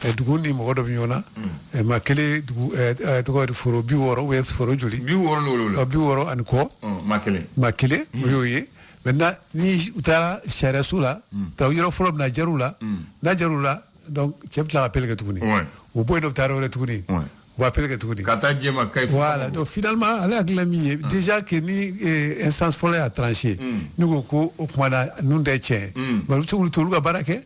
duguni mo do nyona ma kele to foro bi woro we foro joli bi woro an ko ma kele yoyi maintenant ni utara sharia sula taw yoro foro na jarula donc chef la rappelle que tuguni o boy do taro re tuguni on appelle que tuguni voilà donc finalement ala glami déjà que ni instance pour a tranché nous ko o kuma nous de tien mais tout le barake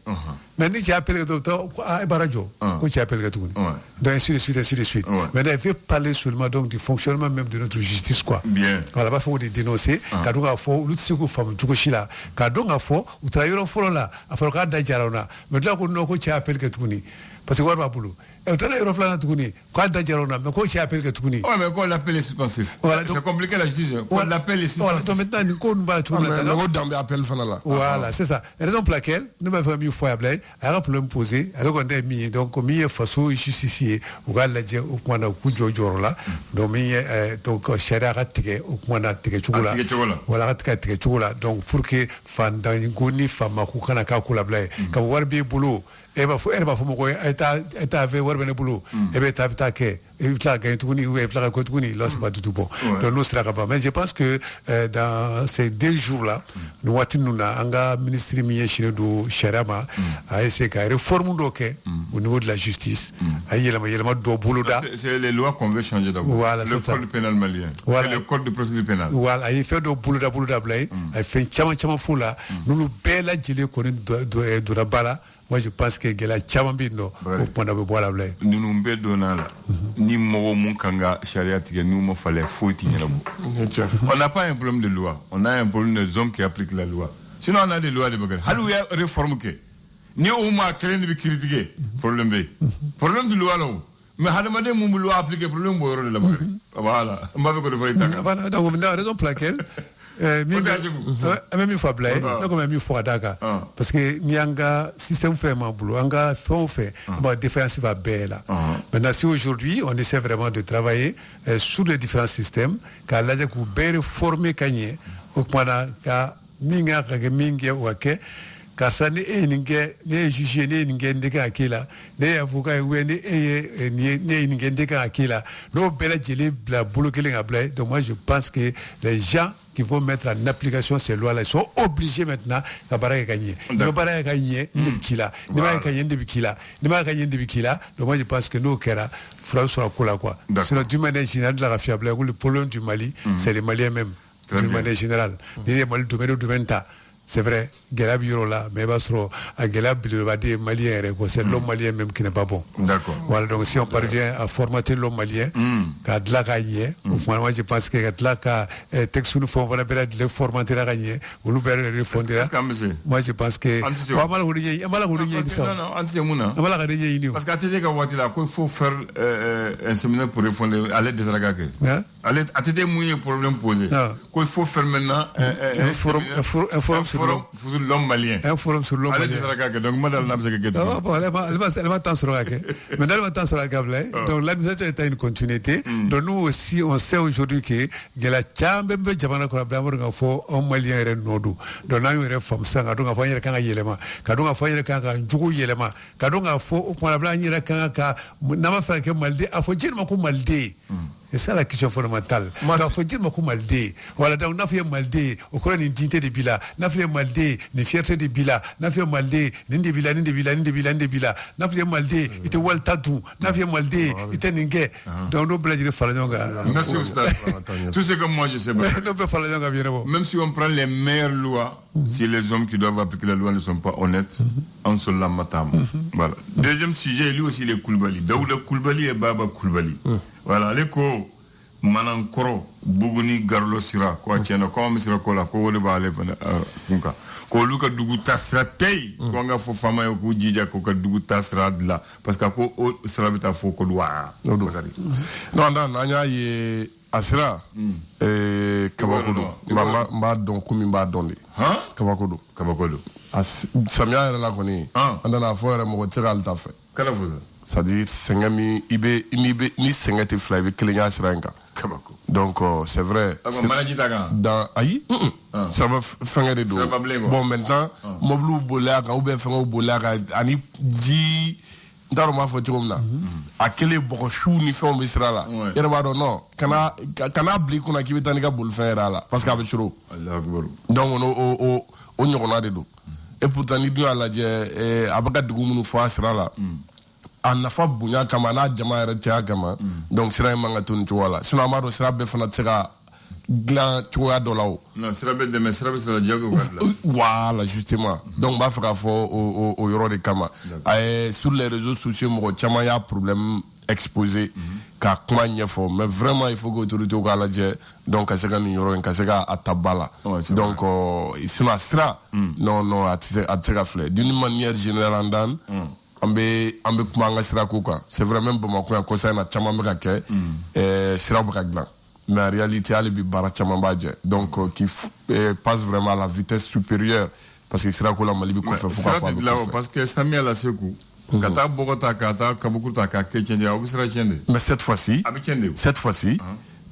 mais ni appelle que docteur barajo ko tu appelle que tuguni donc ainsi de suite mais il faut parler seulement donc du fonctionnement même de notre justice quoi bien voilà pas faut dénoncer kadonga fo lutsiku fam tukoshila kadonga fo utrayoro fo la afroka da jarona mais là ko no ko tu appelle que tuguni parce que quoi va boulot et tu as eu reflet tuguni quoi da jarona mais ko tu appelle que tuguni mais quoi l'appel est suspensif c'est compliqué la justice quoi l'appel est suspensif voilà donc maintenant ko ba tout le appel fanala voilà c'est ça raison pour laquelle nous m'avons mis fois blay a problème posé alors on est mis donc mi faso ici ou la je au point ku jojoro la donc mi donc sharia ratike au point na tike chugula voilà ratike chugula donc pour que fan dans ngoni fama ku kana ka kula blay ka warbi boulot eba fo mo ko eta ave warbe ne boulot ebe ta ke evitla ga tuguni ou evitla ko tuguni là c'est pas du tout bon donc nous sera pas mais je pense que dans ces 2 jours là nous watinuna anga ministre mi chine do sharama a essayer ka réforme do ke au niveau de la justice ayelama do bouloda c'est les lois qu'on veut changer d'abord voilà, le code pénal malien voilà. Le code de procédure pénale voilà il fait do bouloda blay il fait chama fula nous bela jile ko do la bala. Moi je pense que gela chamambino au point de boire blay nous mbe donala ni mo mun kanga sharia tige nous mo fallait faut on n'a pas un problème de loi on a un problème des hommes qui appliquent la loi sinon on a des lois de bagarre halu ya réforme ke ni o ma train de critiquer problème de loi là mais hadamade mun loi appliquer problème bo yoro de la bagarre voilà on va ko defal ta donc on a raison pour laquelle même une fois blay donc même une fois daga parce que nianga système fait mon boulot anga fait ma défense va belle maintenant si aujourd'hui on essaie vraiment de travailler sur les différents systèmes car là ku bere former kanye au point ka minga ka minga wake car ça ne juger ne ndeka akila ne avocat wene ne ndeka akila no bela jeli bla boulot kelinga blay donc moi je pense que les gens qui vont mettre en application ces lois-là, ils sont obligés maintenant à gagner. Ne pas gagner, ne pas gagner, donc moi je pense que nous, Kera, il faudra quoi. Sinon, d'une manière générale, la fiable, le problème du Mali, c'est les Maliens même, d'une manière générale. Les Mali, domaine, c'est vrai, Gelab Yorola, mais Basro, à Gelab, le Malien, c'est l'homme malien même qui n'est pas bon. D'accord. Voilà, donc si on parvient à formater l'homme malien, qu'à de la gagner, moi je pense que de la texte nous font voilà de le formater la gagner, ou nous faire refonder. Moi je pense que. Parce qu'à Tédé Kawatila, il faut faire un séminaire pour répondre à l'aide des Ragake. À Tédé Mouillé, problème posé. Il faut faire maintenant un forum sur l'homme malien. Un forum sur l'homme malien. Donc, madame elle va t'en sur la mais elle va t'en sur la câble. Donc, l'administration est une continuité. Donc, nous aussi, on sait aujourd'hui que la chambre de Jamana Korabama, il faut un malien et un nodou. Donc, nous avons une réforme. Kadonga Fanyere Kanga Yelema. Kadonga Fanyere Kanga Djougou Yelema. Kadonga Fo, au point de blanc, Kanga, Nama Fake Malde, Afojin Makou Malde. C'est ça la question fondamentale. Donc, il faut dire que Maldé. Voilà, donc, n'a fait Maldé, au cours d'une dignité de Bila, n'a fait Maldé, une fierté de Bila, n'a fait Maldé, n'inde Bila, n'a fait Maldé, il était Waltadou, n'a fait Maldé, il était Ningue. Donc, nous, blaguez de Falanonga. Merci, Oustad. Tout ce que moi, je sais pas. Même si on prend les meilleures lois, si les hommes qui doivent appliquer la loi ne sont pas honnêtes, on se la matam. Voilà. Deuxième sujet, lui aussi, les Koulibaly. Daouda Koulibaly et Baba Koulibaly. Voilà, les co Manankoro, Buguni, Garlo Sira, quoi, tiens, comme Sira Kola, quoi, le balai, Kunka. Ko luka dugu tasra tei, ko nga fo fama yo ko jija ko ka dugu tasra la, parce que ko sera bita fo ko doa. Non, nanya ye asira, Kabakodo. Mba don kumi mba don de. Kabakodo. Samia yɛrɛ la kɔni, an nana fɔ yɛrɛ mɔgɔ tɛ se k'ale ta fɛ. Kala fɔ. C'est-à-dire sɛgɛn min ni sɛgɛn tɛ fila i bɛ kelen y'a sira in kan. Kabako. Donc c'est vrai. Manaji ta kan. Dans ayi. Ça va fɛngɛ de don. Bon maintenant mɔbiliw bolila kan ou bien fɛngɛw bolila kan ani ji ndaro ma fo tikomna akele boko chou ni fe on bisra la yere ba do non kana bli kuna ki betani ka bul faire la parce que avec chou Allah akbar donc on nyokona de do et pourtant ni du ala je abaka dugu munu fo asra la an nafa bunya kama na jama yere tia kama donc sira manga tun wala sino amaro sira be fana tsira glan choya dolao non sira be de mais sira be sira diago voilà justement donc ba fera fo au yoro de kama sur les réseaux sociaux mo chama ya problème exposé ka kuma nyefo mais vraiment il faut que autorité ko ala je donc ka sega ni yoro ka sega atabala donc sino sira non atira flé d'une manière générale andan ambe kuma nga sira ko quoi c'est vraiment bon ko ko ça na chama me ka ke sira ba glan mais en réalité elle bi bara chama badje donc qui passe vraiment à la vitesse supérieure parce que sira ko la mali bi ko fa parce que Samia la seku kata bogota kata kabukuta ka ke chende au sira chende mais cette fois-ci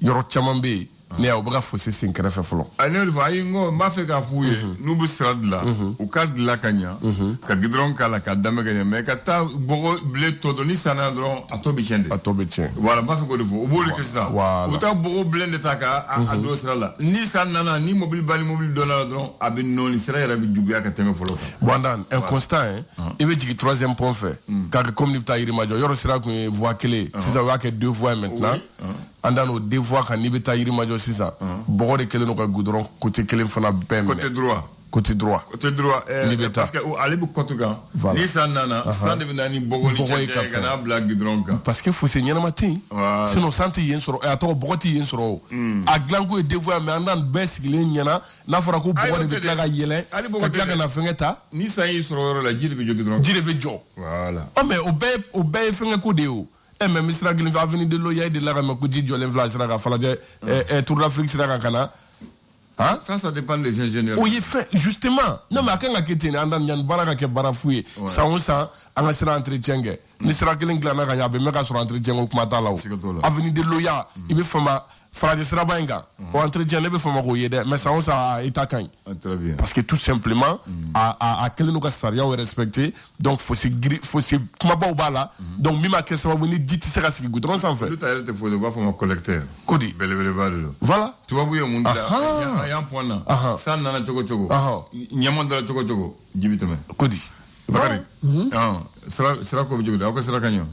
yoro chama be ne ya obaga fosse sin krefe folo anel va yingo ma fe ka fuye nubu stradla u kad la kanya ka gidron kala ka dame ganya me ka ta bogo ble todo ni sana dron atobi chende voilà ma fe ko defo o boli que ça u ta bogo ble de taka a do strala ni sana ni mobile bali mobile dollar dron abin noni sera yara bi jugu ya ka teme folo bondan un constat et veut dire troisième point fait car comme ni ta yiri majo yoro sera ko voix clé c'est ça va que deux voix maintenant andano deux voix kan ni beta yiri majo sisa bogo de kelen ko goudron côté kelen fana bem côté droit parce que aller bu côté gan ni sanana san de nani bogo ni kana black goudron parce que faut seigneur matin sinon santi yen soro e ato bogo ti yen soro a glango e devoir mais andan besigile nyana na fara ko bogo de tlaga yele ka tlaga na fengeta ni san yi soro la jiri be goudron voilà mais obey fenga ko de o même Misra Gilin va venir de l'Oya et de la Ramakudi, Jolin Vlasraga, Falade, et tout l'Afrique sera Kana. Hein? Ça dépend des ingénieurs. Oui, fait, justement. Non, mais à quand la Andan Yan Baraka qui barafoué, ça on sent, on sera entretien. Misra Gilin Glana Gaya, mais mega sur entretien au Matala. Avenue de l'Oya, il veut faire Frade Srabenga, ou entretien, il veut faire mais ça on sent à Itakan. Très bien. Parce que tout simplement, à quel nous saria respecté, donc faut se comment pas au bala, donc même à quel ça va venir dit c'est ce que goudron s'en fait. Tout à l'heure, il faut devoir faire un collecteur. Cody. Voilà. Tu vois, oui, au monde, il y a un point là. Ça, nana choco choco. Nyamon de la choco choco. Jibitame. Cody. Bakari. Sera quoi, vous avez sera canyon.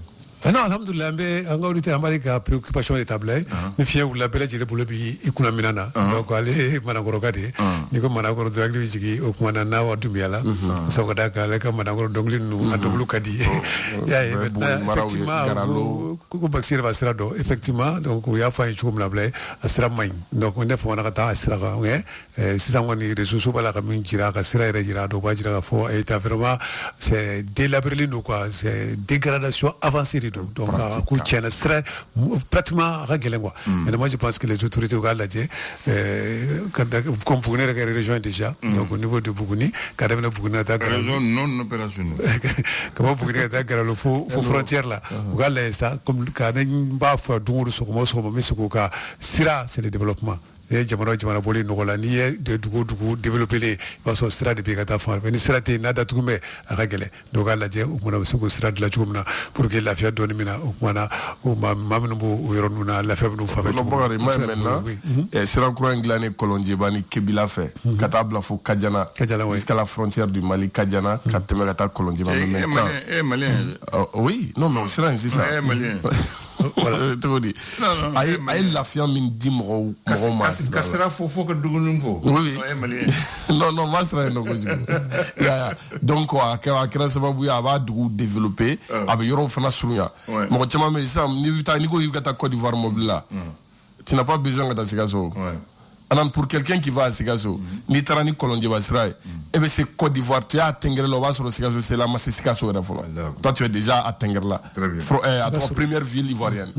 Non, alhamdulillah, mais en réalité, on a des préoccupations de table. Mais finalement, la belle est pour le pays, il y a minana. Donc, allez, managorogade. Ni comme managoro dragli vigi, au manana ou dumiala. Ça va d'accord, les comme managoro donglin nous, à donglu kadi. Effectivement, kubaksir va sera effectivement, donc, il y a fait une chose comme la à sera main. Donc, on est pour un à sera, si ça on est des sous la commune gira, à sera et gira, donc, gira fort, et vraiment, c'est délabré nous, quoi, c'est dégradation avancée. Donc, à serait pratiquement réglé. Et moi, je pense que les autorités au Galadje, comme vous connaissez la région déjà, donc au niveau de Bougouni, quand même, Bougouni a la région non opérationnelle. Comment Bougouni a la frontière là, au Galadje, ça, comme quand même, Baf, Dour, Sokomo, Sokomo, Sokoka, Sira, c'est le développement. Jamana boli nogola ni de dugu développer les parce que sera de pigata fa mais sera te nada tukume ragele donc la je mona suko sera de la chumna pour que la fia donne mina mana o mamnu bu yoronuna la fia bu fa no bogari maintenant et sera courant anglais colonji bani kebila fait katabla fo Kadiana jusqu'à la frontière du Mali Kadiana katemeta colonji ba malien oui non mais sera ainsi ça malien voilà tout dit ay la fia min dimro Cassera faut que nous faut. Oui. Non, moi ça non donc quoi que ça va bouya va développer avec yoro fana sunya. Mo chama me ça ni ta ni go yugata Côte d'Ivoire mobile là. Tu n'as pas besoin de Sigazo. Alors pour quelqu'un qui va à Sigazo, ni tarani Colombie va serailler. Et bien c'est Côte d'Ivoire, tu as à Tengrela sur Sigazo, c'est la masse Sigazo. Toi tu es déjà à Tengrela. À ta première ville ivoirienne.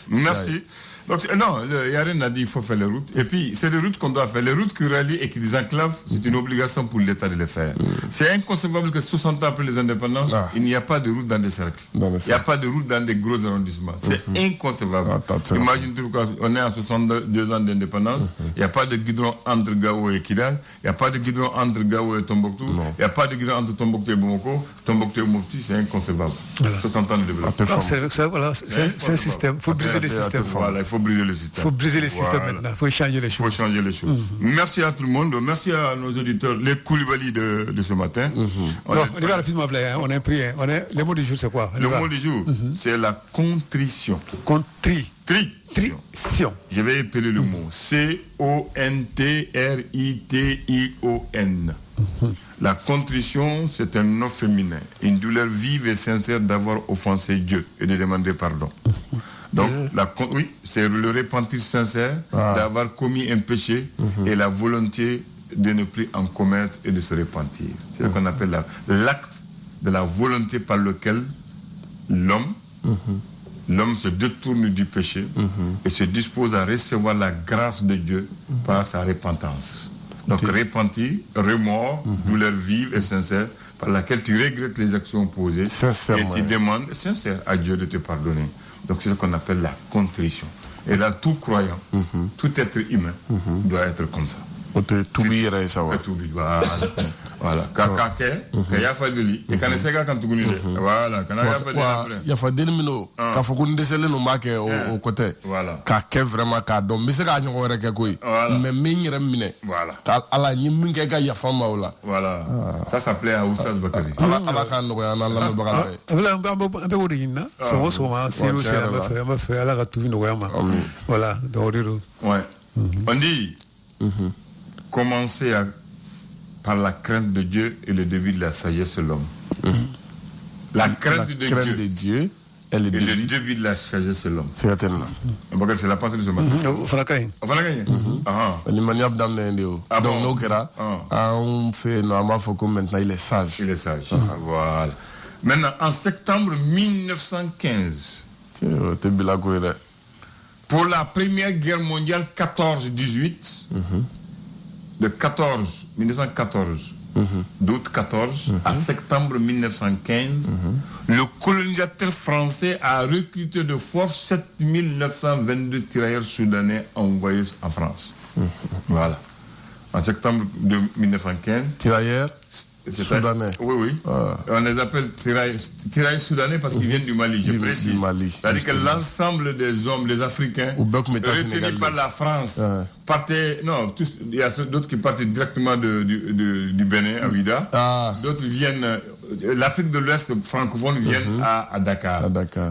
Merci. Donc, non, il n'y a rien à dire, il faut faire les routes. Et puis, c'est les routes qu'on doit faire. Les routes qui rallient et qui désenclavent, c'est une obligation pour l'État de les faire. C'est inconcevable que 60 ans après les indépendances, il n'y a pas de route dans des cercles. Il n'y a pas de route dans des gros arrondissements. C'est inconcevable. Imagine-toi qu'on est à 62 ans d'indépendance, il n'y a pas de goudron entre Gao et Kidal, il n'y a pas de goudron entre Gao et Tombouctou, il n'y a pas de goudron entre Tombouctou et Bamako, Tombouctou et Mopti, c'est inconcevable. Voilà. 60 ans de développement. C'est un système. Il faut briser les systèmes. Voilà, il faut briser le système. Il faut briser les systèmes maintenant. Il faut changer les choses. Merci à tout le monde. Merci à nos auditeurs, les Koulibaly de ce matin. On y va rapidement, on a pris. Le mot du jour, c'est quoi? Le mot du jour, c'est la contrition. Contrition. Je vais épeler le mot. C-O-N-T-R-I-T-I-O-N. La contrition, c'est un nom féminin, une douleur vive et sincère d'avoir offensé Dieu et de demander pardon. Donc, oui, c'est le repentir sincère d'avoir commis un péché et la volonté de ne plus en commettre et de se repentir. C'est ce qu'on appelle l'acte de la volonté par lequel l'homme se détourne du péché et se dispose à recevoir la grâce de Dieu par sa repentance. Donc, repentir, remords, douleur vive et sincère par laquelle tu regrettes les actions posées et tu demandes sincère à Dieu de te pardonner. Donc, c'est ce qu'on appelle la contrition. Et là, tout croyant, tout être humain doit être comme ça. Voilà. Voilà. Ça s'appelait à Oussaz Bakari. Voilà. On dit commencer par la crainte de Dieu et le début de la sagesse de l'homme. La crainte de Dieu et le début de la sagesse de l'homme. C'est la pensée de ce matin. Maintenant, il est sage. Voilà. Maintenant, en septembre 1915, pour la première guerre mondiale 14-18, de 1914, d'août 14 à septembre 1915, le colonisateur français a recruté de force 7922 tirailleurs soudanais envoyés en France. Voilà. En septembre de 1915. Tirailleurs soudanais. Oui. On les appelle tirailleurs soudanais parce qu'ils viennent du Mali, je précise. C'est-à-dire que l'ensemble des hommes, les Africains, retenus par la France, partaient. Non, il y a d'autres qui partent directement du Bénin, à Ouida. D'autres viennent. L'Afrique de l'Ouest francophone viennent à Dakar.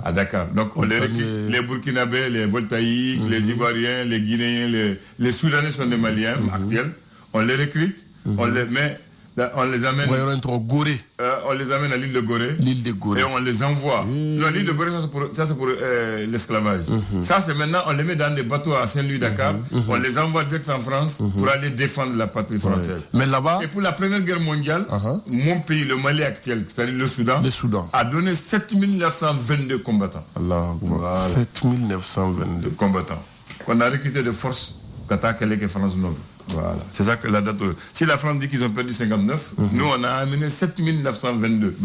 À Dakar. Donc on les recrute, les Burkinabés, les Voltaïques, les Ivoiriens, les Guinéens, les Soudanais sont des Maliens actuels. On les recrute, on les met. On les amène. On les amène à l'île de Gorée. Et on les envoie. Non, l'île de Gorée, ça c'est pour l'esclavage. Ça c'est maintenant, on les met dans des bateaux à Saint-Louis, Dakar. On les envoie direct en France pour aller défendre la patrie française. Mais là-bas. Et pour la Première Guerre mondiale, mon pays, le Mali actuel, c'est-à-dire le Soudan, a donné 7922 combattants. Voilà. 7922 combattants. Qu'on a recruté de force qu'attaque les France Nord. Voilà. C'est ça que la date. Si la France dit qu'ils ont perdu 59, nous on a amené 7922.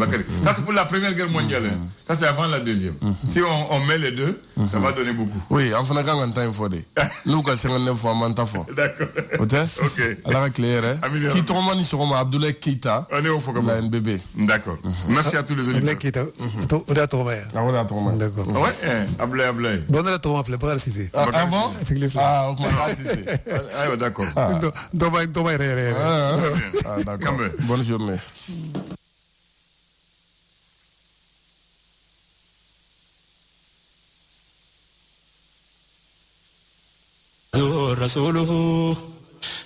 Ça c'est pour la Première Guerre mondiale. Ça c'est avant la deuxième. Si on met les deux, ça va donner beaucoup. Oui, en faisant un temps il faut dire. Nous quand 59 fois manta fort. D'accord. Ok. Alors clair. Qui tombe ni sur Abdoulaye Keita. On est au Fokabo. La NBB. D'accord. Merci à tous les auditeurs. Abdoulaye Keita. On est à Tourmaï. On est à Tourmaï. D'accord. Ouais. Abdoulaye. Bon on est à Tourmaï. Pas Cissé. Ah bon? Ah Cissé. Ah d'accord. D'accord. Bonne journée. رسوله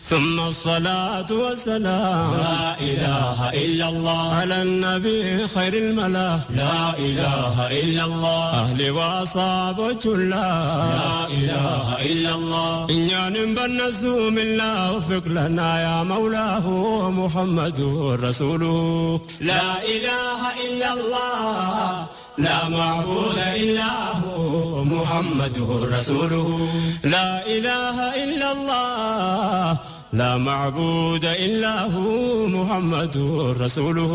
ثم الصلاة والسلام لا إله إلا الله على النبي خير الملا لا إله إلا الله أهل وأصحاب لا إله إلا الله إن بالنسوم الله وفق لنا يا مولاه محمد رسوله لا إله إلا الله لا معبود إلا هو محمد رسوله لا إله إلا الله لا معبود إلا هو محمد رسوله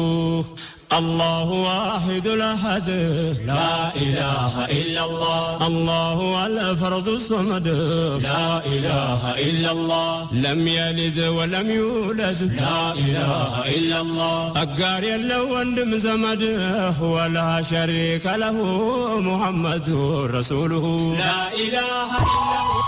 الله واحد الأحد لا إله إلا الله الله الفرد الصمد لا إله إلا الله لم يلد ولم يولد لا إله إلا الله أقار يلو وندم زمد ولا شريك له محمد رسوله لا إله إلا الله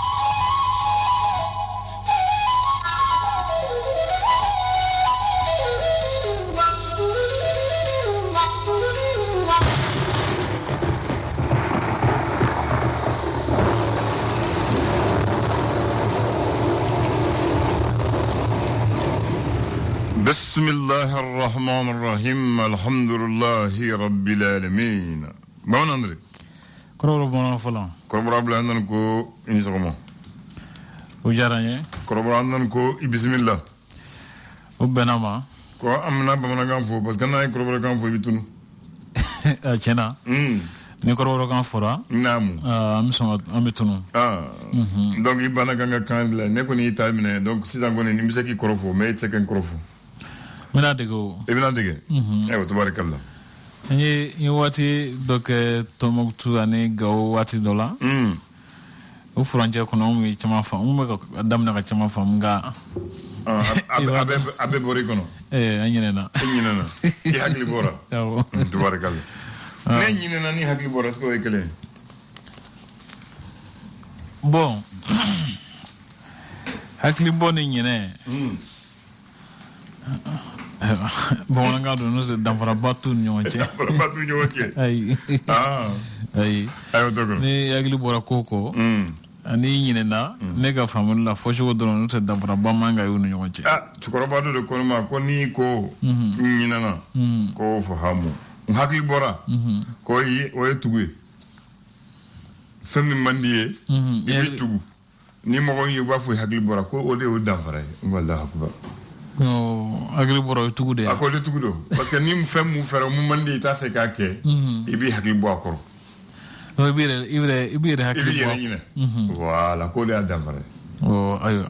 بسم الله الرحمن الرحيم الحمد لله رب العالمين بون اندري كروبرا بون فلان كروبرا بلان كو اني سكومو وجاراني كروبرا اندن كو بسم الله وبنما كو امنا بمنا كان فو باسكو ناي كروبرا كان فو بيتون اتشنا ni kororo kan fora namu am tunu donc ibana ganga kan la ne ko ni tamine donc si zangone ni misaki korofo mais c'est qu'un korofo mina dego ibina dege ewa tabarakallah ni wati donc tomoktu ani gaw wati dola o franje ko no mi chama fa dam na ka chama fa nga abe bori kono anyina i hakli bora tabarakallah ne ñine na ni hakli boras ko ekele bon hakli boni ñine bon nga do no se damfara batu ñoche ay ayo dogo ni hakli bora koko ani ñine na nega famul la fo do no se damfara ba manga yu ñoche tu ko robado de ko ma ko ni ko ñine na ko fo hamu hakli bora ko yi o tugu fami mandiye ibi tugu ni mo ko yi ba fu hakli bora ko o de o danfara wallahi akbar no hakli bora tugu de ko de tugu do parce que ni mu fem mu fere mu mandi ta fe ka ke ibi hakli bora ko no ibire hakli bora voilà ko de danfara oh ayo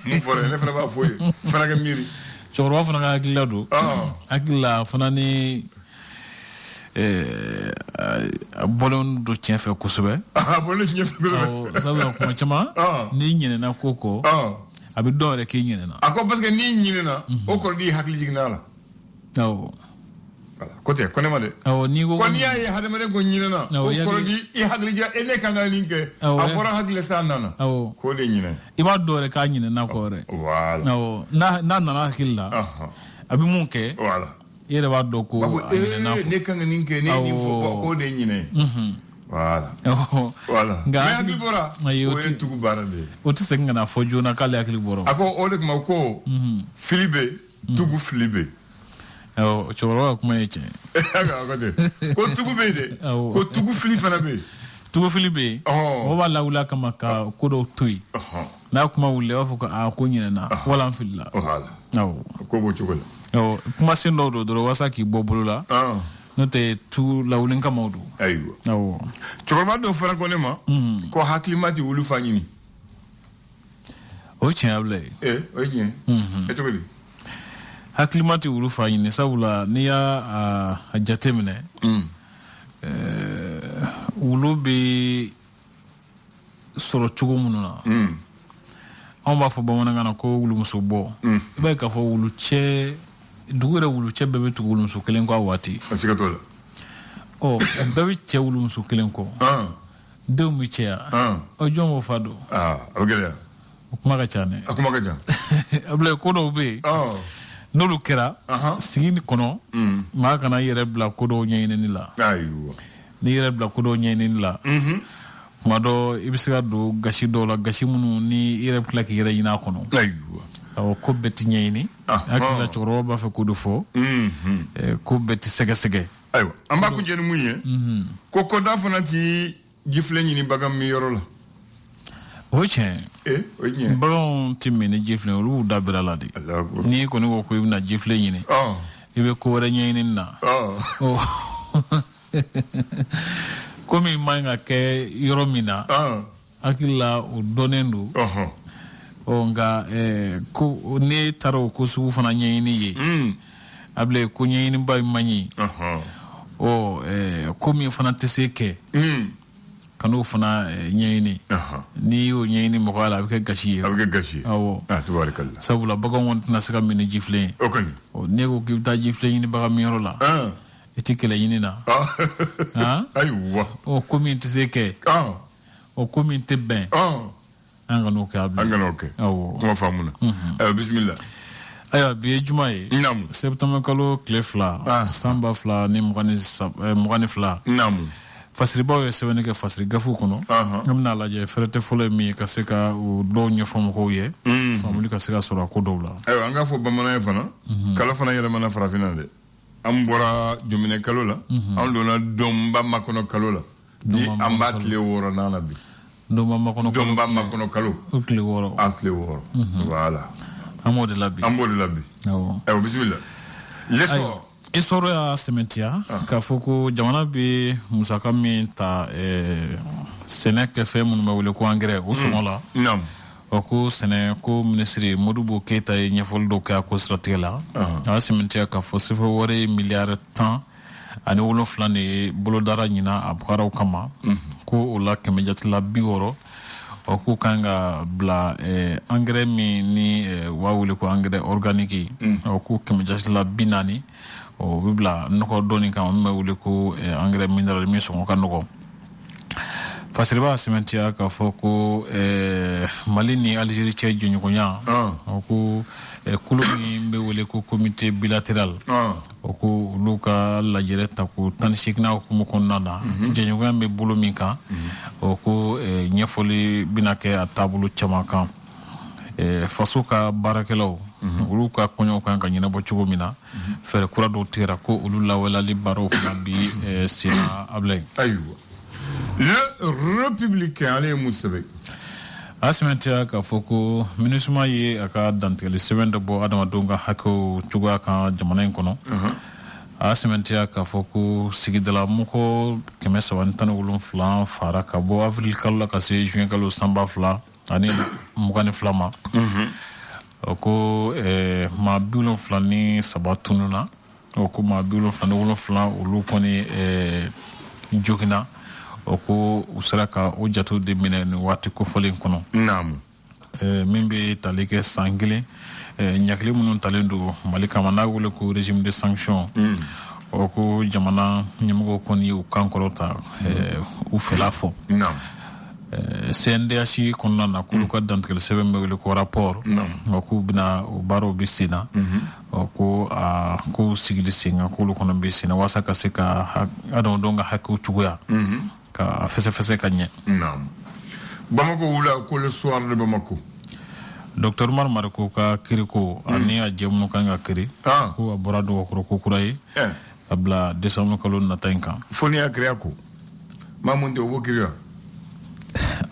mu fore ne fere ba fu fere ga miri choro fa na hakli lado hakla fa na ni bolon do tien fe kusube bolon tien fe kusube sabu ko chama ni nyene na koko abi dore ke nyene na ako parce que ni nyene na o ko di hakli jigna la voilà côté konema de ni go ko ni ay hade mare ko nyene na o ko di i hakli ja ene kana linke afora hakli sanana ko de nyene iba dore ka nyene na ko re voilà na hakilla abi munke voilà yere ba do ko ne kan ninke ne ni fo ko de nyine voilà voilà nga hakli bora o tugu barade o to senga na fo jona kale hakli bora ako o de ma ko filibe tugu filibe choro ko meche ko tugu be de ko tugu filifa na be tugu filibe o wala wala kama ka ko do tui na kuma wule wa fo ko nyine na wala filla voilà ko bo chokola kuma sin do wasa ki bobulula no te tu lawlin ka mawdu aywa chokoma do fara ko nema ko haklimati wulu fanyini o chiable o chen e to bi haklimati wulu fanyini sabula ni ya ajatemne wulu bi soro chugo mununa on ba fo bamana ngana ko wulu muso bo ba ka fo wulu che dugure wulu che bebe tu wulu muso kelen ko awati asika tola dawi che wulu muso kelen ko de mu che o jomo fado ogere kuma ka chane akuma ka jan able ko do be no lu kera sigini kono ma kana yere bla ko do nyene ni la aywa ni yere bla ko do nyene ni la mado ibisiga do gashi do la gashi munu ni yere bla ki yere ina kono aywa aw ko beti nyene akila choro ba fa ko do fo ko beti sege sege aywa amba ku jeni muye ko da fanati jifle nyini bagam mi yoro la oche oje bon timmi ni jifle lu dabira la di ni ko ni ko ibna jifle nyini ibe ko re nyini na komi manga ke yoromina akilla o donendu nga ko ne taro ko su fana nyini ye able ko nyini bay mani komi fana teseke kanu fana nyini ni yo nyini mo wala avec gashi awo tabarakallah sabula bagon won na saka min jifle okani ne ko ki ta jifle ni baga mi rola etikela yini na aywa komi teseke komi te ben angano ke awo kuma famuna bismillah aya bi jumaye septembre kalo clefla samba fla ni mugani fla fasiri bawo ye sɛbɛnni kɛ fasiri gafu kɔnɔ an bɛna lajɛ fɛrɛtɛ fɔlɔ min ka se ka o dɔw ɲɛfɔ mɔgɔw ye faamuli ka se ka sɔrɔ a ko dɔw la ayiwa an k'a fɔ bamanan ye fana kalo fana yɛlɛmana farafinna dɛ an bɔra jomine kalo la an donna donba makɔnɔ kalo la ni an b'a tile 6 nan na bi donba makɔnɔ kalo tile 6 tile 6 voilà an b'o de la bi ayiwa bisimila l'essor Isoro ya sementia ka foko jamana be musaka min ta sene ke fe mun ma wele ko engrais o somola o ko sene ko ministre Modibo Keita e nyefol do ka ko stratela a sementia ka fo se fo wore milliard temps ani wolo flane bolo dara nyina abkaraw kama ko o la keme jatla biworo o ko kanga bla engrais mi ni wa wele ko engrais organique o ko keme jatla binani o bibla noko doni kan me wule ko engrais mineral mi so kan noko fasiriba sementia ka foko Mali ni Algérie che jonyo nya ko kulo ni be wule ko comité bilatéral ko luka la jereta ko tan shikna ko mo konnana jonyo gambe bolo minka ko nyefoli binake a tabulu chamakan faso ka barakelaw ulu ka konyo kan nyina bo chugo mina fere kura do tera ko ulu la wala li baro fa bi sina ablay aywa le républicain les musabe asmentia ka foko minusuma ye aka dantele sevende bo adama donga hako chugo kan jamana kono asmentia ka foko sigidala muko kemesa wantan ulum flan fara ka bo avril kala ka se juin kala samba fla ani mugani flama ko ma bulon flani sabatununa ko ma bulon flani wolon flan ulu koni jogina ko usraka o jato de minen wati ko folen kono mimbe talike sangile nyakle munun talendo malika managule ko régime de sanction ko jamana nyamgo koni u kankorota u felafo CNDH konna na kuluka dantkele sebe mewele ko rapport ko bina baro bisina ko ko sigili singa kulu kono bisina wasaka seka adon donga hakku chugoya ka fese kanye Bamako wula ko le soir de Bamako Dr Marmar ko ka kiriko ani a jemnu kanga kiri ko aborado ko kurai abla décembre kolon na tanka foni akria ko mamunde wo kiriya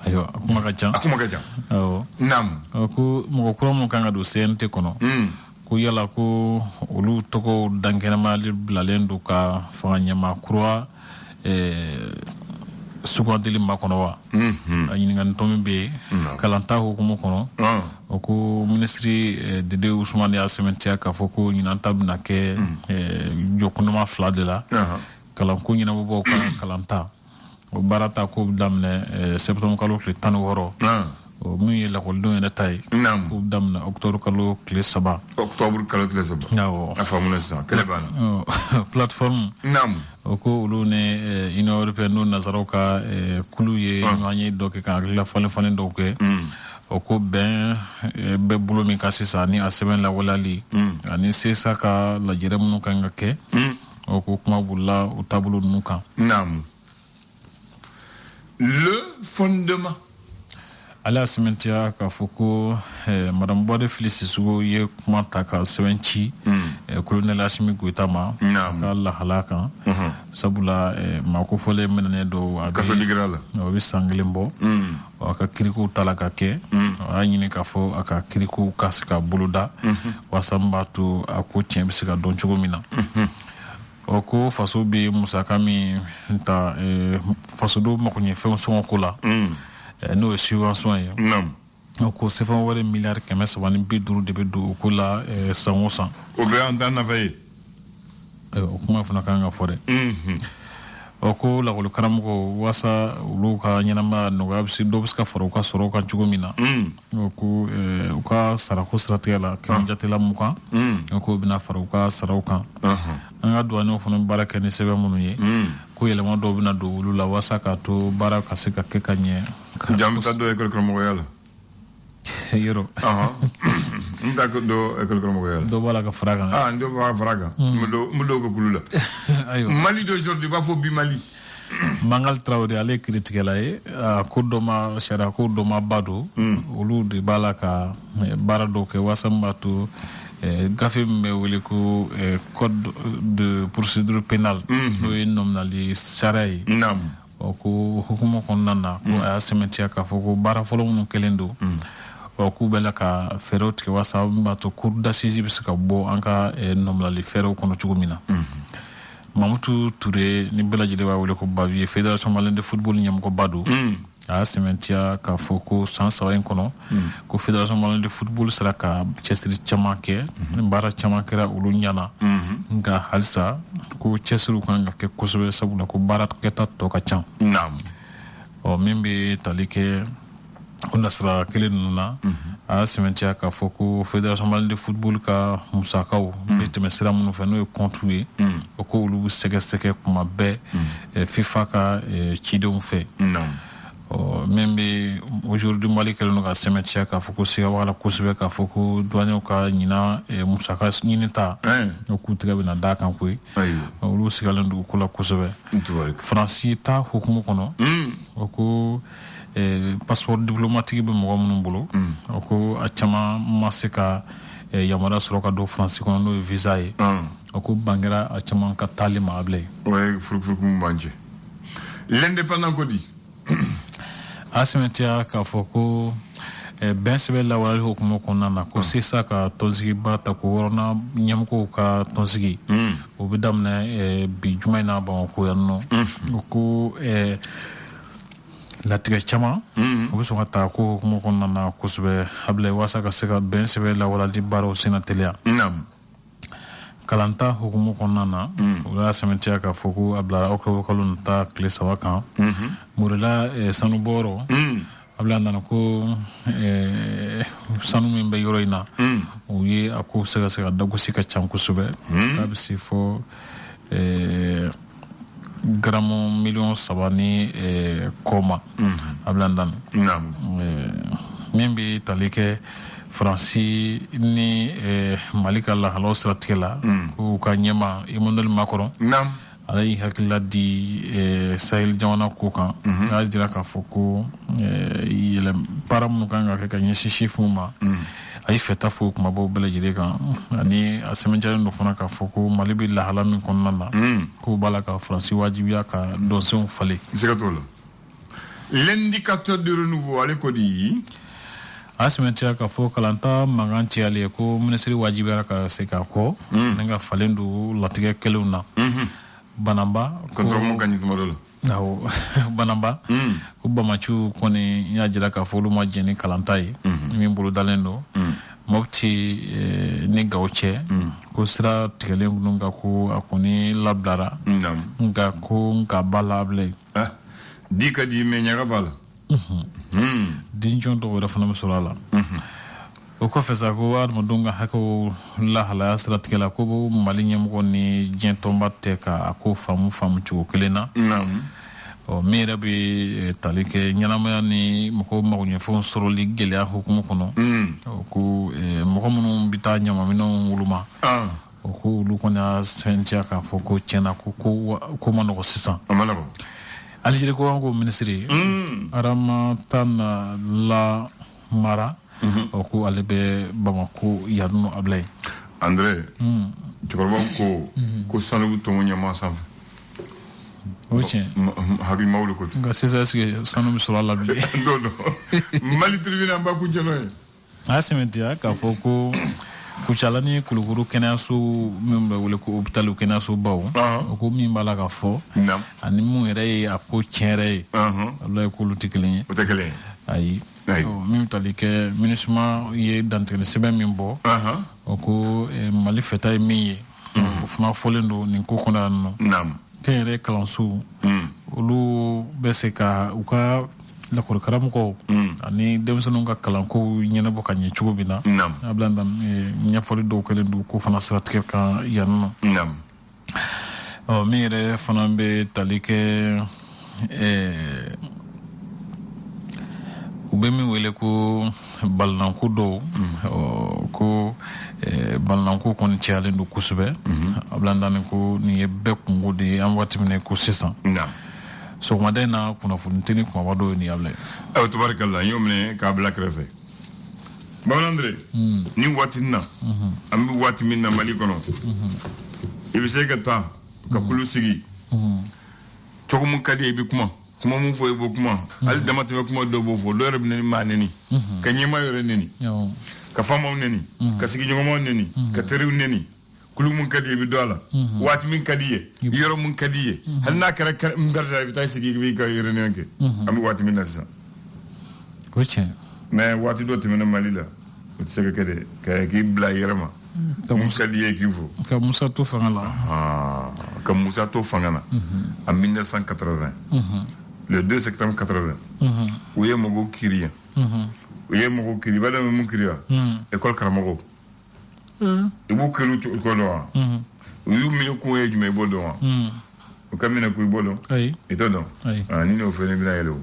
ayo akuma kacha nam ko mo ko mo kanga do CNT kono ko yala ko olu toko dankena mali blalendo ka fanya makroa sugandili makono wa anyini ngan tombe kalanta ko mo kono ko ministre de Ousmane ya sementia ka foko nyina tabna ke jokunuma fladela kalam ko nyina bo ko kalanta o barata ko damne septembre kalo kle tan woro o mi la ko do na tay ko damne octobre kalo kle saba nawo afamuna sa kele bana plateforme ko lu ne Union européenne no nazaroka kuluye ngani doke kan la falen doke o ko ben be bulo mi kasisa ni aseben la walali ani sesa ka la jerem no kan ngake o ko kuma bulla o tabulu nuka le fondement ala sementia ka foko madame Bode Félix Sugo ye kuma ta ka sevenchi colonel Assimi Goïta ma ka la halaka sabula mako fole menene do abi ka digrala o bi sanglembo o ka kiriku talaka ke a nyini ka fo aka kiriku kasika buluda wasamba tu ako tiembe sika don chugo mina o ko faso be musaka min ta faso do mako ɲɛ fɛnw sɔngɔ ko la n'o ye subvention ye o ko sɛfɛn wɛrɛ miliyari 350 de bɛ don o ko la san o san o bɛ an ta nafa ye o kuma fana kan ka fɔ dɛ o ko lakɔli karamɔgɔ wasa olu ka ɲɛnama nɔgɔya bɛ se dɔ bɛ se ka fara u ka sɔrɔ kan cogo min na o ko u ka sarako siratigɛ la kɛmɛ jatela 20 o ko bɛna fara u ka saraw kan an ka douaniers fana baara kɛ ni sɛbɛn minnu ye ko yɛlɛma dɔw bɛna don olu la wasa k'a to baara ka se ka kɛ ka ɲɛ jaa bɛ taa dɔ école karamɔgɔya la yɔrɔ n ta dɔ école karamɔgɔya la dɔ b'a la ka fara kan n dɔ b'a fara kan n bɛ dɔw kɛ kulu la Mali d'aujourd'hui b'a fɔ bi Mali Mangal Traoré ale ye kiritigɛla ye ko dɔ ma sariya ko dɔ ma ba don olu de b'a la ka baara dɔw kɛ wasa min b'a to gafe min bɛ wele ko code de procédure pénale n'o ye nominali sariya ye o ko hukumu kɔnɔna na ko a y'a sɛmɛntiya k'a fɔ ko baara fɔlɔ minnu kɛlen don k'u bɛ la ka fɛɛrɛw tigɛ wasa min b'a to cour d'assises bɛ se ka bɔ an ka nominali fɛɛrɛw kɔnɔ cogo min na Mamutu Touré ni bɛɛ lajɛlen b'a wele ko Bavier Fédération Malienne de Football ɲɛmɔgɔba don a y'a sɛmɛntiya k'a fɔ ko san 3 in kɔnɔ ko Fédération Malienne de Football sera ka cɛsiri caman kɛ ni baara caman kɛra olu ɲana nka halisa ko cɛsiriw kan ka kɛ kosɛbɛ sabula ko baara kɛta tɔ ka ca min bɛ tali kɛ o nasira kelen ninnu na a y'a sɛmɛntiya k'a fɔ ko Fédération Malienne de Football ka musakaw bɛ tɛmɛ sira minnu fɛ n'o ye comptes ye o ko olu bɛ sɛgɛsɛgɛ kuma bɛɛ FIFA ka cidenw fɛ min bɛ aujourd'hui Mali kɛlen don ka sɛmɛntiya k'a fɔ ko siga b'a la kosɛbɛ k'a fɔ ko douaniers ka ɲina musaka ɲini ta o k'u tigɛ bɛna d'a kan koyi olu sigalen don o ko la kosɛbɛ Faransi ta hukumu kɔnɔ o ko passeport diplomatique bɛ mɔgɔ minnu bolo o ko a caman ma se ka yamaruya sɔrɔ ka don Faransi kɔnɔ n'o ye visa ye o ko bangera a caman ka taali ma abilen o ye furukufuruku min b'an cɛ l'indépendant ko di a sɛmɛntiya k'a fɔ ko bɛn sɛbɛn lawaleli hukumu kɔnɔna na ko sisan ka tɔnsigiba ta ko wɔrɔna ɲɛmɔgɔw ka tɔnsigi o bɛ daminɛ bi juma in na Bamako yan nɔ o ko latigɛ caman o bɛ sɔn ka taa ko hukumu kɔnɔna na kosɛbɛ abilaye wasa ka se ka bɛn sɛbɛn lawaleli baaraw senna teliya kalanta hukumu kɔnɔna na o y'a sɛmɛntiya k'a fɔ ko a bilara octobre kalo nata tile 3 kan Morila sanubɔyɔrɔ a bila nana ko sanu min bɛ yɔrɔ in na o ye a ko se ka se ka dagosi ka ca kosɛbɛ k'a bɛ se fɔ garamu 3 ni kɔ ma a bila dan min bɛ tali kɛ Faransi ni Mali ka lahalaw siratigɛ la k'u ka ɲɛma Emmanuel Macron ala y'i hakilila di Sahel jamana ko kan a y'a jira k'a fɔ ko baara minnu kan ka kɛ ka ɲɛsin sifinw ma a ye fɛta fo kumabaw bɛɛ lajɛlen kan ani a sɛmɛntiyalen don fana k'a fɔ ko Mali bɛ lahala min kɔnɔna na k'u b'a la ka Faransi wajibiya ka dɔnsenw falen siga t'o la l'indicateur de renouveau ale ko di a sɛmɛntiya k'a fɔ kalanta mankan cɛyali ye ko minisiri wajibiyara ka se k'a kɔ ni ka falen don latigɛ kɛlenw na Banamba Banamba ko Bamaciw kɔni y'a jira k'a fɔ olu ma jɛn ni kalanta ye min bolo dalen don Mopti ni Gawo cɛ ko sira tigɛlen ninnu kan ko a kɔni labilara nka ko nka ba la abilaye di ka di mɛ ɲaga b'a la dinjɔn dɔw yɛrɛ fana bɛ sɔrɔ a la o kɔfɛ sa ko adamadenw ka hakɛw lahalaya siratigɛ la ko Mali ɲɛmɔgɔ ni diɲɛ tɔnba tɛ ka a ko faamu cogo kelen na min yɛrɛ bɛ tali kɛ ɲɛnamaya ni mɔgɔw magoɲɛfɛnw sɔrɔli gɛlɛya hukumu kɔnɔ ko mɔgɔ minnu bɛ taa ɲamaminɛnw woloma o ko olu kɔni y'a sɛbɛntiya k'a fɔ ko tiɲɛna ko ma nɔgɔ sisan Algérie ko an ko minisiri Aramata Lamara o ko ale bɛ Bamako yan nɔ abilaye André cɛkɔrɔbaw ko sanu bɛ tɔmɔ ɲɛma sanfɛ o tiɲɛ hakilimaw de ko ten nka sisan est-ce que sanu bɛ sɔrɔ a la bilen Mali tribunal an b'a kun jɛnɔ ye a y'a sɛmɛntiya k'a fɔ ko kuchalani kulukuru kenasu membe wole ko hôpital kenasu baw ko min bala ka fo ani mu yere a ko chere Allah ko lutiklen ayi min talike ministre ye dantre sebe min bo ko mali feta mi fuma folendo ni ko kona no kere kalansu olu beseka uka la ko karam ko ani demsonu ka kalanko nyene bo kanye chugo bina ablandam nya foli do ko lendu ko fana strategie ka yanno mire fana be talike ube mi wele ko balnanko do ko balnanko kon tiale ndo kusube ablandam ko ni be kungo de am watimne ko 600 so madena kuna funtini kwa wado ni able tabarakallah yomne ka black refe Balandre ni watina ambi wati minna mali kono ibi segata ka kulu sigi to mun kadi bi kuma mun fo ibo kuma al damati kuma do bo fo do rebne maneni ka nyema yore neni ka famo neni ka sigi ngomo neni ka terew neni kulu mun kadi bi dola wati min kadiye yoro mun kadiye hal na kara mdarja bi tay sigi bi ka yore nenke ambi wati min nasa ko che mais wati do timena malila o tsega kede ka ki bla yerma mun kadiye ki fo ka musa to fangala ka musa to fangana en 1980 le 2 septembre 80 où est mogo kiria où est mogo kiri bada mun kiria école karamogo ibu kiru ko do yu mi ko e jume bodo o kamina ko bodo et todo ni no fene bina yelo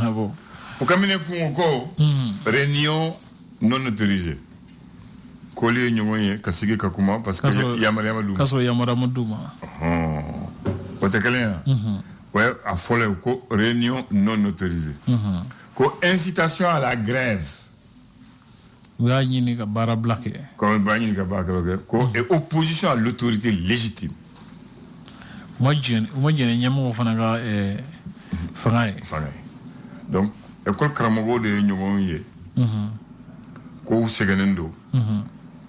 abo o kamina ko réunion non autorisée ko li ñoy ka sigi ka kuma parce que yamara duma kaso yamara duma o te kalen ouais a folé ko réunion non autorisée ko incitation à la grève ni ka bara blacké comme ni ka bara ko et opposition à l'autorité légitime mo jene nyamo fana ga fangay donc école karamogo de ñogon ye ko segenendo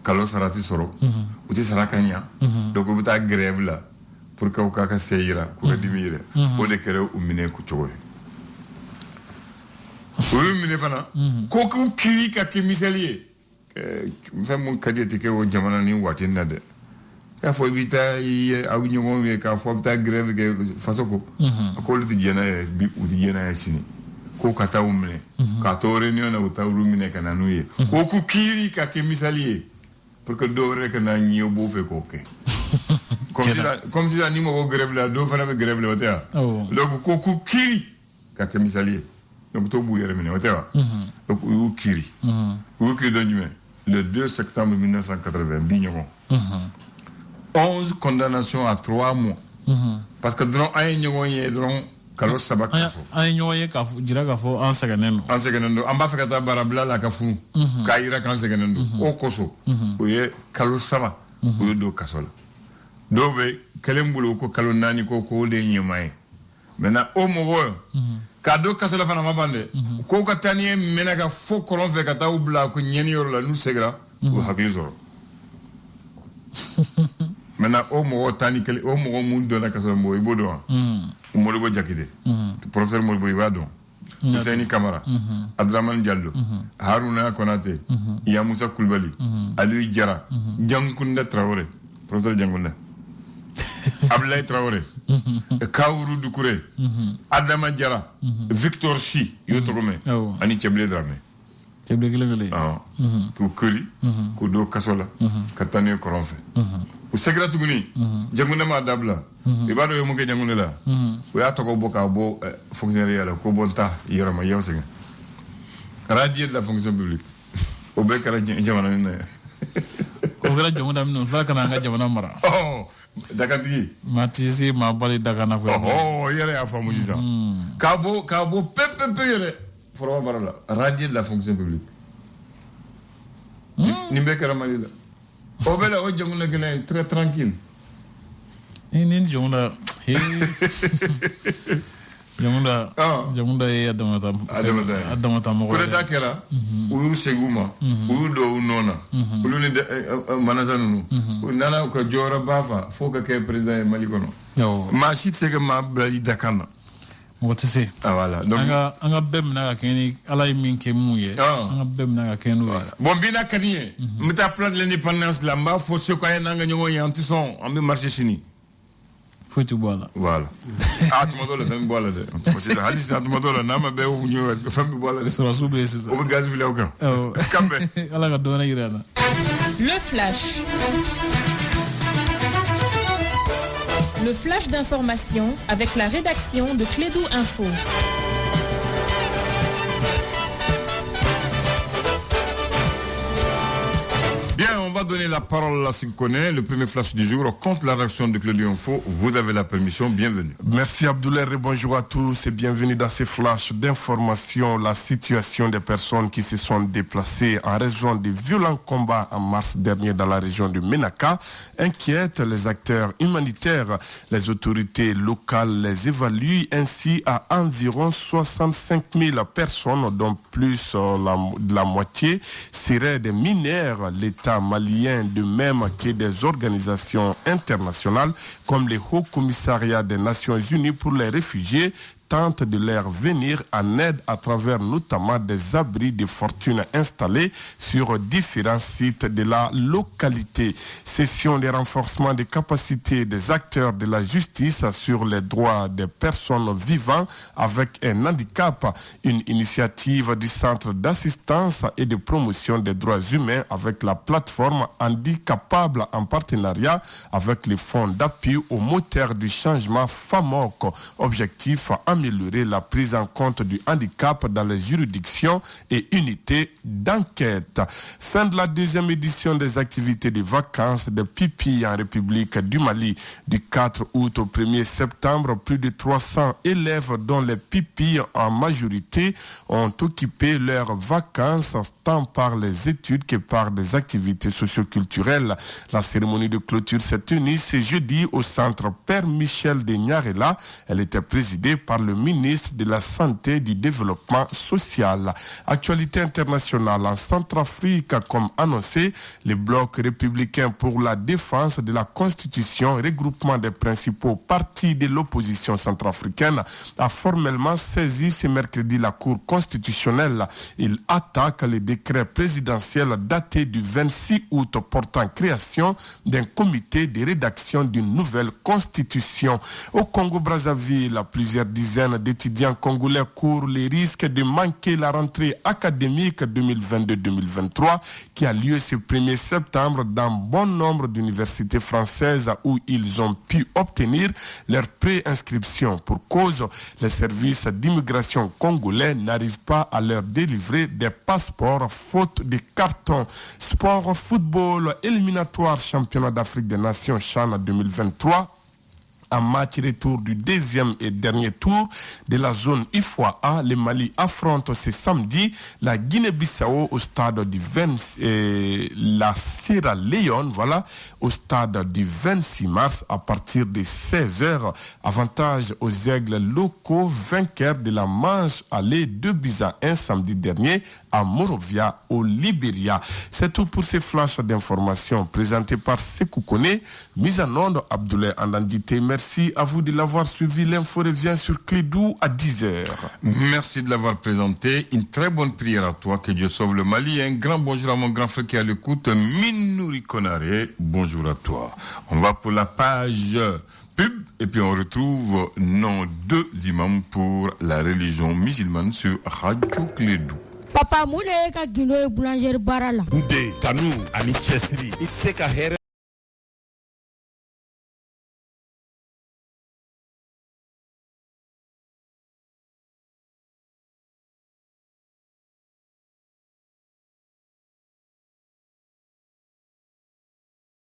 kalo sarati soro uti sarakanya donc bu ta grève là pour que ka seyira ko dimire o de kere umine ku chowe umine fana ko ko kiri ka kemisalier fam mon kadete ke o jamana ni wati nade ka fo bita yi awu ñogon we ka fo ta grève ke fasoko ko lu ti jena bi uti jena sini ko ka ta umine ka to réunion na uta rumine kana nuye ko ku kiri ka kemisalier pour que do rek na ñew bo fe ko ke comme si ni mo grève la do fana be grève le wata donc ko ku kiri ka kemisalier donc to bu yere mine wata donc u kiri do ñme le 2 septembre 1980 bignon 11 condamnations à 3 mois parce que dron ay ñogon ye dron kalo sabak ay ñoye ka jira ka fo en seganendo amba fekata barabla la ka fu ka ira kan seganendo o koso o ye kalo saba o ye do kasola do be kelembulu ko kalo nani ko de nyemaye mena o mogo ka do kasola fana mabande ko ka taniye mena ka fo kolon fe ka ta ubla ko nyeni yor la nu segra o hakizoro mena o mogo tani kele o mogo mun do na kasola mo ibodo Moribo Jakide, professeur Moribo Ibadon, Husseini Kamara, Adraman Diallo, Haruna Konate, Yamoussa Koulibaly, Aliou Diara, Djankunda Traoré, professeur Djankunda, Ablaye Traoré, Kaourou Doukouré, Adama Diara, Victor Chi, Yotogome, Ani Tcheble Dramé. Tcheble Gile. Ku Kuri, ku do Kasola, Katane Koronfe. U segra tuguni janguna ma dabla ibado yo mo ke janguna la o ya to ko boka bo fonctionnaire la ko bonta yorama yow senga radier de la fonction publique o be kala jamana ni ko gala janguna min fa kana nga jamana mara dakanti matisi ma bali dakana fo yere ya famu jisa ka bo pepe yere foro barala radier de la fonction publique ni be kala malila o bela o janguna gele très tranquille ni janguna Jamunda e adamata mo ko da kera u seguma u do nona ulu ni manazanu nana ko jora bafa fo ka ke president Mali kono ma shit se que ma bladi dakana what say voilà donc anga bem na ka keni ala min ke muye anga bem na ka kenu bon bina kaniye mita plan de l'indépendance là mba fo se ko na nga nyoy anti-son ambi marché chini football voilà atmodola fam bola de fosi hadis atmodola nama be wu ñu fam bola de so sube c'est ça o gaz fi lewka kambe ala ga dona irana le flash d'information avec la rédaction de Clédou Info. Bien, on va donner la parole à ce qu'on connaît. Le premier flash du jour contre la réaction de Clédou Info. Vous avez la permission, bienvenue. Merci Abdoulaye et bonjour à tous et bienvenue dans ces flashs d'information. La situation des personnes qui se sont déplacées en raison des violents combats en mars dernier dans la région de Ménaka inquiète les acteurs humanitaires. Les autorités locales les évaluent ainsi à environ 65 000 personnes, dont plus de la moitié seraient des mineurs. L'État malien, de même que des organisations internationales comme le Haut Commissariat des Nations Unies pour les réfugiés, tente de leur venir en aide à travers notamment des abris de fortune installés sur différents sites de la localité. Session de renforcement des capacités des acteurs de la justice sur les droits des personnes vivant avec un handicap, une initiative du Centre d'assistance et de promotion des droits humains avec la plateforme Handicapable en partenariat avec les fonds d'appui au moteur du changement FAMOC. Objectif améliorer la prise en compte du handicap dans les juridictions et unités d'enquête. Fin de la deuxième édition des activités de vacances de Pipi en République du Mali. Du 4 août au 1er septembre, plus de 300 élèves dont les Pipi en majorité ont occupé leurs vacances tant par les études que par des activités socioculturelles. La cérémonie de clôture s'est tenue ce jeudi au centre Père Michel de Nyarela. Elle était présidée par le ministre de la Santé et du Développement social. Actualité internationale en Centrafrique, comme annoncé, le bloc républicain pour la défense de la Constitution, regroupement des principaux partis de l'opposition centrafricaine, a formellement saisi ce mercredi la Cour constitutionnelle. Il attaque le décret présidentiel daté du 26 août portant création d'un comité de rédaction d'une nouvelle constitution. Au Congo-Brazzaville, plusieurs dizaines d'étudiants congolais courent les risques de manquer la rentrée académique 2022-2023 qui a lieu ce 1er septembre dans bon nombre d'universités françaises où ils ont pu obtenir leur préinscription. Pour cause, les services d'immigration congolais n'arrivent pas à leur délivrer des passeports faute de cartons. Sport, football, éliminatoire, championnat d'Afrique des Nations CHAN 2023. En match retour du deuxième et dernier tour de la zone IFOA, le Mali affronte ce samedi la Guinée-Bissau au stade du 20 et la Sierra Leone, au stade du 26 mars à partir de 16h. Avantage aux aigles locaux vainqueurs de la manche aller 2-1 samedi dernier à Monrovia au Libéria. C'est tout pour ces flashs d'informations présentés par Sekou Kone, mise en onde Abdoulaye Andandité. Merci à vous de l'avoir suivi. L'info revient sur Clédou à 10h. Merci de l'avoir présenté. Une très bonne prière à toi. Que Dieu sauve le Mali. Un grand bonjour à mon grand frère qui est à l'écoute. Minouri Konaré. Bonjour à toi. On va pour la page pub et puis on retrouve nos deux imams pour la religion musulmane sur Radio Clédou. Papa, moule ka gino boulangerie barala. Nde, tanu, ani chestri. Itse ka here